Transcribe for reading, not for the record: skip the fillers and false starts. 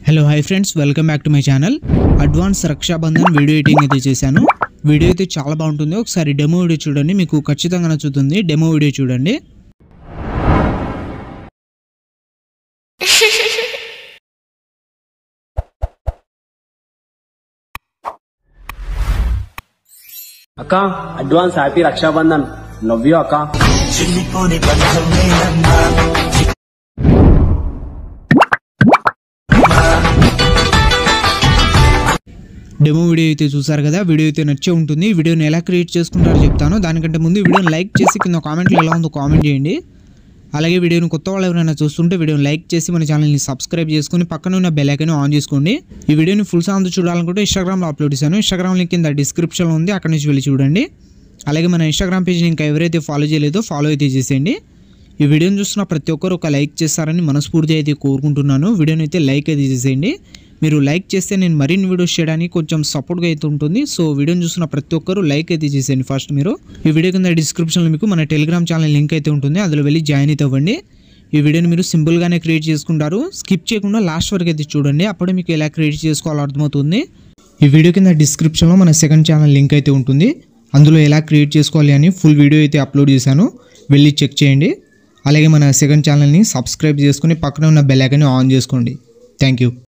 Hello hi friends, welcome back to my channel. Advance Rakshabandhan video editing అయితే చేశాను. Video అయితే చాలా బాగుంటుంది. ఒకసారి డెమో వీడియో చూడండి, మీకు ఖచ్చితంగా నచ్చుతుంది. డెమో వీడియో చూడండి. అక్క advance happy Rakshabandhan. Love you అక్క. డెమో వీడియో అయితే చూసారు కదా, వీడియో అయితే నచ్చే ఉంటుంది. వీడియోని ఎలా క్రియేట్ చేసుకుంటారో చెప్తాను. దానికంటే ముందు వీడియోని లైక్ చేసి కింద కామెంట్లో ఎలా ఉందో కామెంట్ చేయండి. అలాగే వీడియోని కొత్త వాళ్ళు ఎవరైనా చూస్తుంటే వీడియోని లైక్ చేసి మన ఛానల్ని సబ్స్క్రైబ్ చేసుకుని పక్కన ఉన్న బెల్ ఐకాన్ ఆన్ చేసుకోండి. ఈ వీడియోని ఫుల్ సాంగ్ చూడాలనుకుంటే ఇన్స్టాగ్రామ్లో అప్లోడ్ చేశాను. ఇన్స్టాగ్రామ్ లింక్ కింద డిస్క్రిప్షన్లో ఉంది, అక్కడి నుంచి వెళ్ళి చూడండి. అలాగే మన ఇన్స్టాగ్రామ్ పేజ్ని ఇంకా ఎవరైతే ఫాలో చేయలేదో ఫాలో అయితే చేసేయండి. ఈ వీడియోని చూస్తున్న ప్రతి ఒక్కరు ఒక లైక్ చేస్తారని మనస్ఫూర్తి అయితే కోరుకుంటున్నాను. వీడియోని అయితే లైక్ అయితే చేసేయండి. మీరు లైక్ చేస్తే నేను మరిన్ని వీడియోస్ చేయడానికి కొంచెం సపోర్ట్గా అయితే ఉంటుంది. సో వీడియోని చూస్తున్న ప్రతి ఒక్కరు లైక్ అయితే చేసేయండి. ఫస్ట్ మీరు ఈ వీడియో కింద డిస్క్రిప్షన్లో మీకు మన టెలిగ్రామ్ ఛానల్ లింక్ అయితే ఉంటుంది, అందులో వెళ్ళి జాయిన్ అయితే అవ్వండి. ఈ వీడియోని మీరు సింపుల్గానే క్రియేట్ చేసుకుంటారు. స్కిప్ చేయకుండా లాస్ట్ వరకు అయితే చూడండి, అప్పుడు మీకు ఎలా క్రియేట్ చేసుకోవాలో అర్థమవుతుంది. ఈ వీడియో కింద డిస్క్రిప్షన్లో మన సెకండ్ ఛానల్ లింక్ అయితే ఉంటుంది, అందులో ఎలా క్రియేట్ చేసుకోవాలి అని ఫుల్ వీడియో అయితే అప్లోడ్ చేశాను, వెళ్ళి చెక్ చేయండి. అలాగే మన సెకండ్ ఛానల్ని సబ్స్క్రైబ్ చేసుకుని పక్కన ఉన్న బెల్ ఐకాన్ని ఆన్ చేసుకోండి. Thank you.